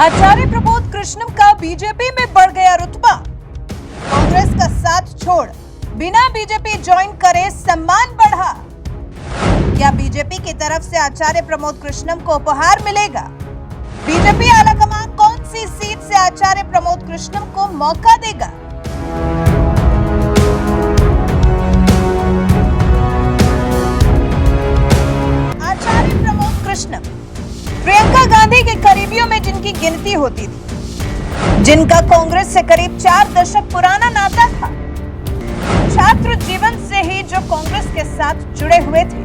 आचार्य प्रमोद कृष्णम का बीजेपी में बढ़ गया रुतबा। कांग्रेस का साथ छोड़ बिना बीजेपी ज्वाइन करे सम्मान बढ़ा। क्या बीजेपी की तरफ से आचार्य प्रमोद कृष्णम को उपहार मिलेगा? बीजेपी आलाकमान कौन सी सीट से आचार्य प्रमोद कृष्णम को मौका देगा? आचार्य प्रमोद कृष्णम प्रियंका गांधी के करीबियों में जिनकी गिनती होती थी, जिनका कांग्रेस से करीब 4 दशक पुराना नाता था, छात्र जीवन से ही जो कांग्रेस के साथ जुड़े हुए थे,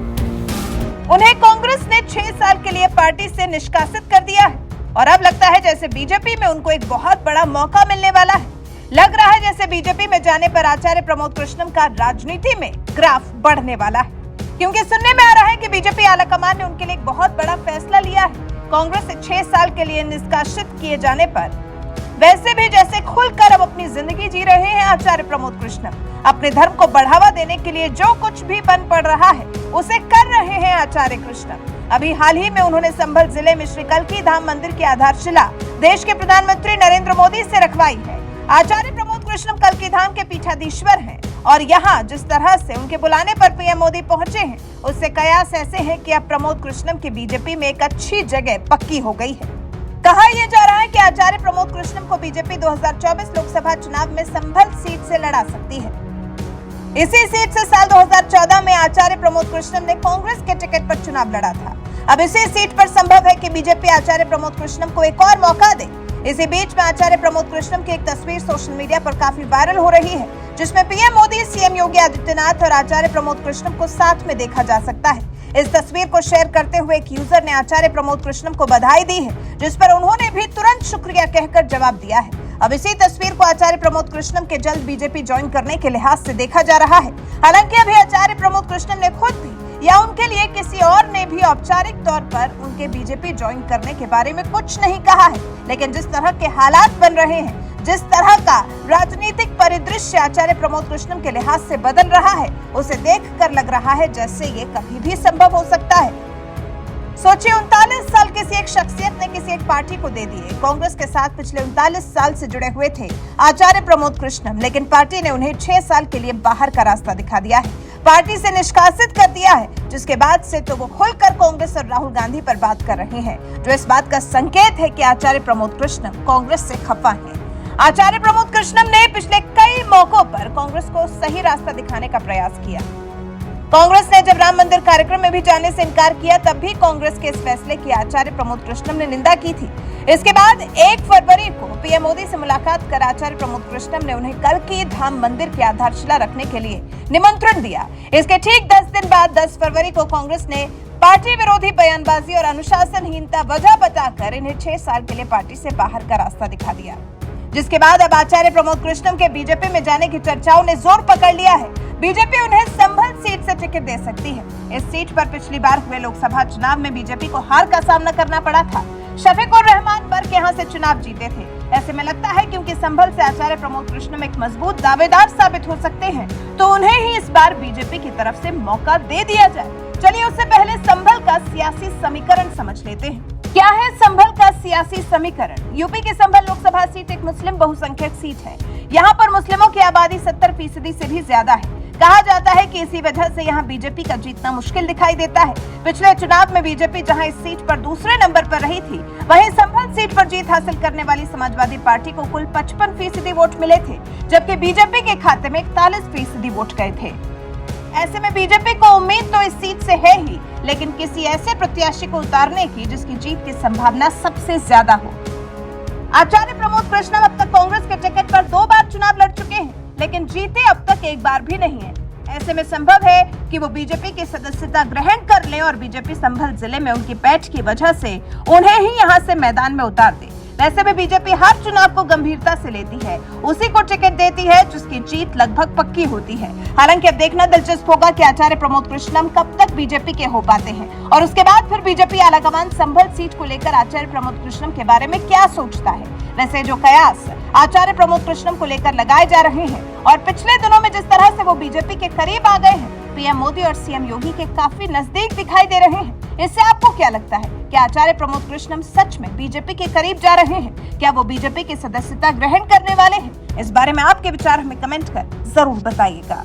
उन्हें कांग्रेस ने 6 साल के लिए पार्टी से निष्कासित कर दिया है और अब लगता है जैसे बीजेपी में उनको एक बहुत बड़ा मौका मिलने वाला है। लग रहा है जैसे बीजेपी में जाने पर आचार्य प्रमोद कृष्णम का राजनीति में ग्राफ बढ़ने वाला है, क्योंकि सुनने में आ रहा है कि बीजेपी आलाकमान ने उनके लिए एक बहुत बड़ा फैसला लिया है। कांग्रेस से 6 साल के लिए निष्कासित किए जाने पर वैसे भी जैसे खुलकर अब अपनी जिंदगी जी रहे हैं आचार्य प्रमोद कृष्णम। अपने धर्म को बढ़ावा देने के लिए जो कुछ भी बन पड़ रहा है उसे कर रहे हैं आचार्य कृष्णम। अभी हाल ही में उन्होंने संभल जिले में श्री कल्की धाम मंदिर की आधारशिला देश के प्रधानमंत्री नरेंद्र मोदी से रखवाई है। आचार्य प्रमोद कृष्णम कल्की धाम के पीठाधीश्वर हैं और यहाँ जिस तरह से उनके बुलाने पर पीएम मोदी पहुंचे हैं, उससे कयास ऐसे हैं कि अब प्रमोद कृष्णम की बीजेपी में एक अच्छी जगह पक्की हो गई है। कहा यह जा रहा है कि आचार्य प्रमोद कृष्णम को बीजेपी 2024 लोकसभा चुनाव में संभल सीट से लड़ा सकती है। इसी सीट से साल 2014 में आचार्य प्रमोद कृष्णम ने कांग्रेस के टिकट पर चुनाव लड़ा था। अब इसी सीट पर संभव है कि बीजेपी आचार्य प्रमोद कृष्णम को एक और मौका दे। इसी बीच में आचार्य प्रमोद कृष्णम की एक तस्वीर सोशल मीडिया पर काफी वायरल हो रही है, जिसमें पीएम मोदी, सीएम योगी आदित्यनाथ और आचार्य प्रमोद कृष्णम को साथ में देखा जा सकता है। इस तस्वीर को शेयर करते हुए एक यूजर ने आचार्य प्रमोद कृष्णम को बधाई दी है, जिस पर उन्होंने भी तुरंत शुक्रिया कहकर जवाब दिया है। अब इसी तस्वीर को आचार्य प्रमोद कृष्णम के जल्द बीजेपी ज्वाइन करने के लिहाज से देखा जा रहा है। हालांकि अभी आचार्य प्रमोद कृष्णम ने खुद भी या उनके लिए किसी और ने भी औपचारिक तौर पर उनके बीजेपी ज्वाइन करने के बारे में कुछ नहीं कहा है, लेकिन जिस तरह के हालात बन रहे हैं, जिस तरह का राजनीतिक परिदृश्य आचार्य प्रमोद कृष्णम के लिहाज से बदल रहा है, उसे देखकर लग रहा है जैसे ये कभी भी संभव हो सकता है। सोचिए, 39 साल किसी एक शख्सियत ने किसी एक पार्टी को दे दिए। कांग्रेस के साथ पिछले 39 साल से जुड़े हुए थे आचार्य प्रमोद कृष्णम, लेकिन पार्टी ने उन्हें 6 साल के लिए बाहर का रास्ता दिखा दिया है, पार्टी से निष्कासित कर दिया है, जिसके बाद से तो वो खुलकर कांग्रेस और राहुल गांधी पर बात कर रहे हैं, जो इस बात का संकेत है कि आचार्य प्रमोद कृष्णम कांग्रेस से खफा हैं। आचार्य प्रमोद कृष्णम ने पिछले कई मौकों पर कांग्रेस को सही रास्ता दिखाने का प्रयास किया। कांग्रेस ने जब राम मंदिर कार्यक्रम में भी जाने से इनकार किया, तब भी कांग्रेस के इस फैसले की आचार्य प्रमोद कृष्णम ने निंदा की थी। इसके बाद 1 फरवरी को पीएम मोदी से मुलाकात कर आचार्य प्रमोद कृष्णम ने उन्हें कल्की धाम मंदिर की आधारशिला रखने के लिए निमंत्रण दिया। इसके ठीक 10 दिन बाद 10 फरवरी को कांग्रेस ने पार्टी विरोधी बयानबाजी और अनुशासनहीनता वजह बताकर इन्हें 6 साल के लिए पार्टी से बाहर का रास्ता दिखा दिया, जिसके बाद अब आचार्य प्रमोद कृष्णम के बीजेपी में जाने की चर्चाओं ने जोर पकड़ लिया है। बीजेपी उन्हें संभल सीट से टिकट दे सकती है। इस सीट पर पिछली बार हुए लोकसभा चुनाव में बीजेपी को हार का सामना करना पड़ा था। शफीकुर रहमान बर्क यहां से चुनाव जीते थे। ऐसे में लगता है क्योंकि संभल से आचार्य प्रमोद कृष्णम एक मजबूत दावेदार साबित हो सकते हैं, तो उन्हें ही इस बार बीजेपी की तरफ से मौका दे दिया जाए। चलिए उससे पहले संभल का सियासी समीकरण समझ लेते हैं। क्या है संभल का सियासी समीकरण? यूपी की संभल लोकसभा सीट एक मुस्लिम बहुसंख्यक सीट है। यहाँ पर मुस्लिमों की आबादी 70% से भी ज्यादा है। कहा जाता है कि इसी वजह से यहाँ बीजेपी का जीतना मुश्किल दिखाई देता है। पिछले चुनाव में बीजेपी जहाँ इस सीट पर दूसरे नंबर पर रही थी, वहीं संभल सीट पर जीत हासिल करने वाली समाजवादी पार्टी को कुल 55% वोट मिले थे, जबकि बीजेपी के खाते में 41% वोट गए थे। ऐसे में बीजेपी को उम्मीद तो इस सीट से है ही, लेकिन किसी ऐसे प्रत्याशी को उतारने की जिसकी जीत की संभावना सबसे ज्यादा हो। आचार्य प्रमोद कृष्णम अब तक कांग्रेस के टिकट पर 2 बार चुनाव लड़ चुके हैं, लेकिन जीते अब तक एक बार भी नहीं है। ऐसे में संभव है कि वो बीजेपी की सदस्यता ग्रहण कर लें और बीजेपी संभल जिले में उनकी पैठ की वजह से उन्हें ही यहां से मैदान में उतार दे। वैसे भी बीजेपी हर चुनाव को गंभीरता से लेती है, उसी को टिकट देती है जिसकी जीत लगभग पक्की होती है। हालांकि अब देखना दिलचस्प होगा कि आचार्य प्रमोद कृष्णम कब तक बीजेपी के हो पाते हैं और उसके बाद फिर बीजेपी आलाकमान संभल सीट को लेकर आचार्य प्रमोद कृष्णम के बारे में क्या सोचता है। वैसे जो कयास आचार्य प्रमोद कृष्णम को लेकर लगाए जा रहे हैं और पिछले दिनों में जिस तरह से वो बीजेपी के करीब आ गए हैं, पीएम मोदी और सीएम योगी के काफी नजदीक दिखाई दे रहे हैं, इससे आपको क्या लगता है? क्या आचार्य प्रमोद कृष्णम सच में बीजेपी के करीब जा रहे हैं? क्या वो बीजेपी की सदस्यता ग्रहण करने वाले हैं? इस बारे में आपके विचार हमें कमेंट कर जरूर बताइएगा।